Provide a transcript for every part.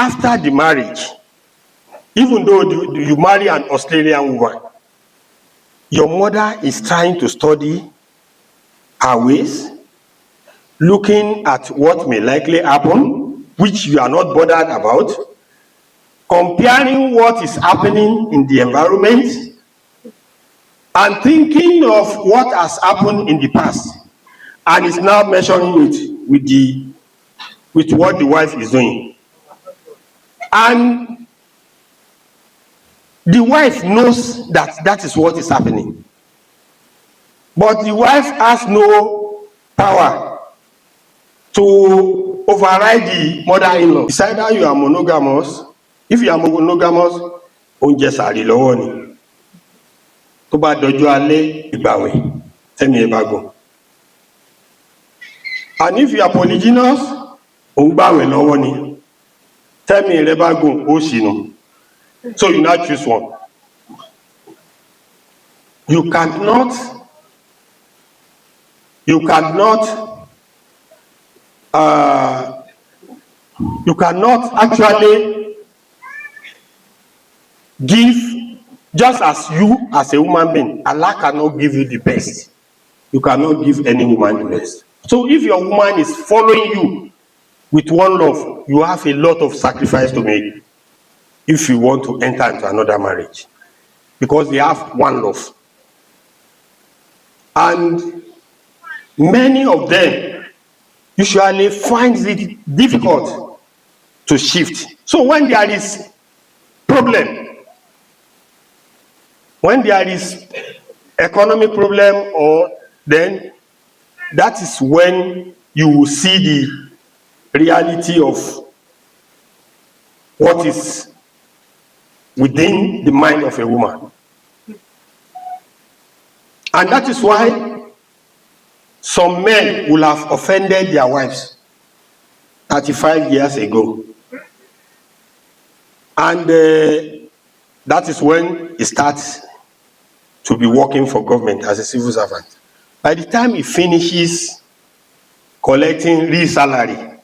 after the marriage, even though you marry an Australian woman, your mother is trying to study her ways, looking at what may likely happen, which you are not bothered about, comparing what is happening in the environment, and thinking of what has happened in the past, and is now measuring it with what the wife is doing. And the wife knows that that is what is happening. But the wife has no power to override the mother-in-law. It's either you are monogamous. If you are monogamous, oúnjẹ sààrì lọ́wọ́ ni. Tó bá dọjọ́ alẹ́ ìgbàwẹ̀, tẹ́mi ẹ bá gùn. And if you are polygynous, ó ń gbàwẹ̀ lọ́wọ́ ni. Tẹ́mi rẹ bá gùn, ó ṣìnà. So you now choose one. You cannot actually give, just as you as a human being, Allah cannot give you the best. You cannot give any woman the best. So if your woman is following you with one love, you have a lot of sacrifice to make if you want to enter into another marriage, because they have one love. And many of them usually find it difficult to shift. So when there is problem, when there is economic problem, or then that is when you will see the reality of what is within the mind of a woman. And that is why some men will have offended their wives 35 years ago. And that is when he starts to be working for government as a civil servant. By the time he finishes collecting real salary,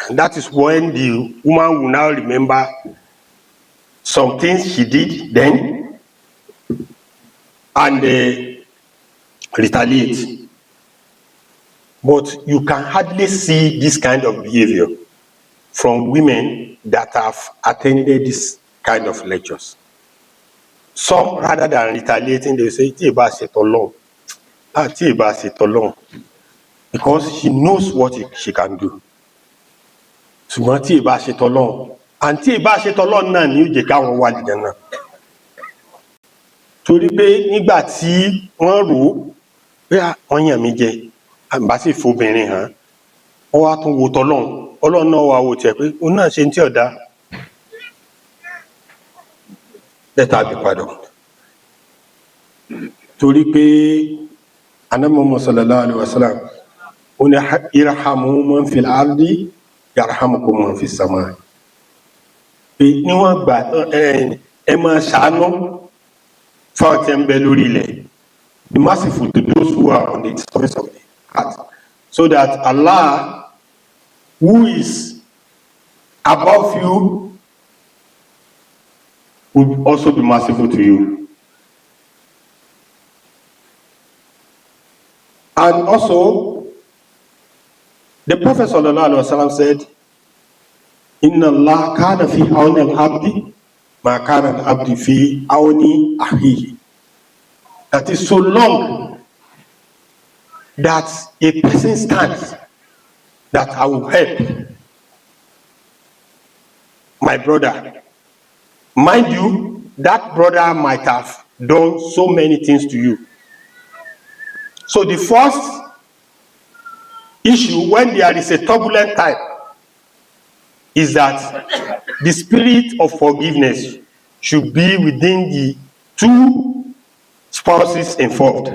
that is when the woman will now remember some things she did then and retaliate. But you can hardly see this kind of behavior from women that have attended this kind of lectures. Some, rather than retaliating, they say, because she knows what she can do. And tí ìbá ṣe tọlọ́run náà ni ó jẹ́ káwọn wà lìjẹ́ náà. Torí pé nígbà tí wọ́n rò ó pé wọ́n yàn mí jẹ, àbá sì fobìnrin hàn, wọ́n wá tún wo tọlọ́run, Ọlọ́run náà wá wò tiẹ̀ pé òun náà ṣe ń tí ọ̀dá. Let her be pardoned. Torí pé Ànábì Muhammad sallallahu alaihi wasallam ó ní irhamu man fil ardi yarhamukum man fis sama. Pé níwọ̀n gbà ẹ máa ṣàánú fáwọn tí ń bẹ lórí ilẹ̀. Be merciful to those who are on the surface of the earth, so that Allah, who is above you, will also be merciful to you. And also, the Prophet sallallahu alaihi wasallam said, Inna Allah kana fi awni al-abdi ma kana al-abdi fi awni akhihi. That is, so long that a person stands that I will help my brother. Mind you, that brother might have done so many things to you. So the first issue when there is a turbulent time is that the spirit of forgiveness should be within the two spouses involved.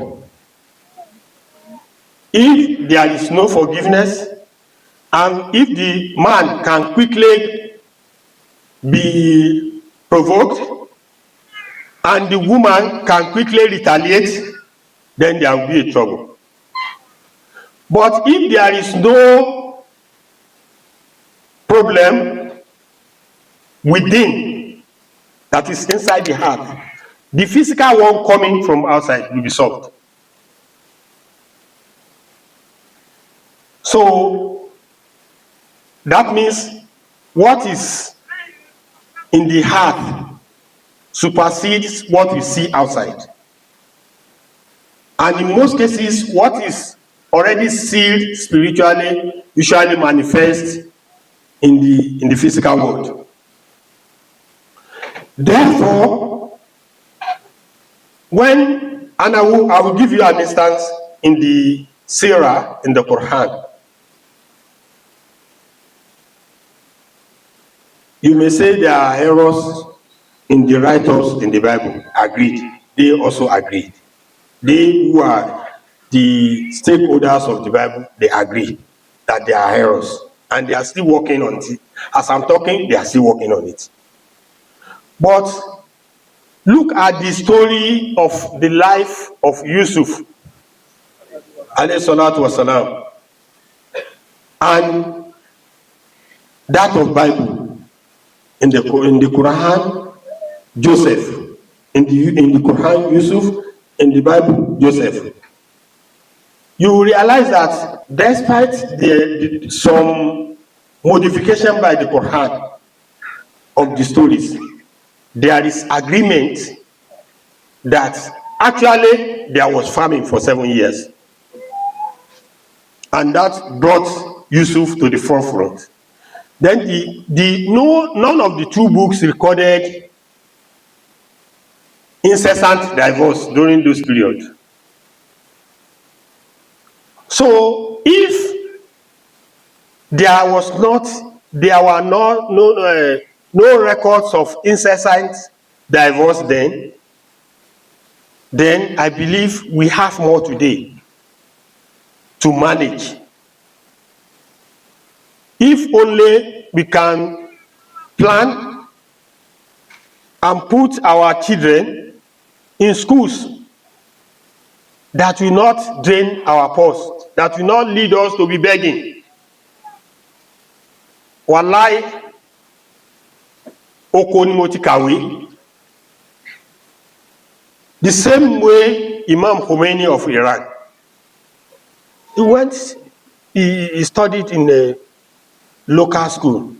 If there is no forgiveness, and if the man can quickly be provoked and the woman can quickly retaliate, then there will be a trouble. But if there is no problem within, that is inside the heart, the physical one coming from outside will be solved. So that means what is in the heart supersedes what we see outside. And in most cases, what is already sealed spiritually usually manifests in the physical world. Therefore, and I will give you an instance in the Surah in the Quran. You may say there are errors in the writers in the Bible. Agreed. They also agreed. They who are the stakeholders of the Bible, they agree that there are errors, and they are still working on it. As I'm talking, they are still working on it. But look at the story of the life of Yusuf, alayhi salatu wasalam, and that of Bible. In the Quran, Joseph. In the Quran, Yusuf. In the Bible, Joseph. You will realize that despite some modification by the Quran of the stories, there is agreement that actually there was famine for 7 years, and that brought Yusuf to the forefront. Then none of the two books recorded incessant divorce during those periods. So if there were no records of incessant divorce then I believe we have more today to manage. If only we can plan and put our children in schools that will not drain our purse, that will not lead us to be begging. Wallahi, oko ni mo ti kàwé. The same way Imam Khomeini of Iran, he studied in a local school.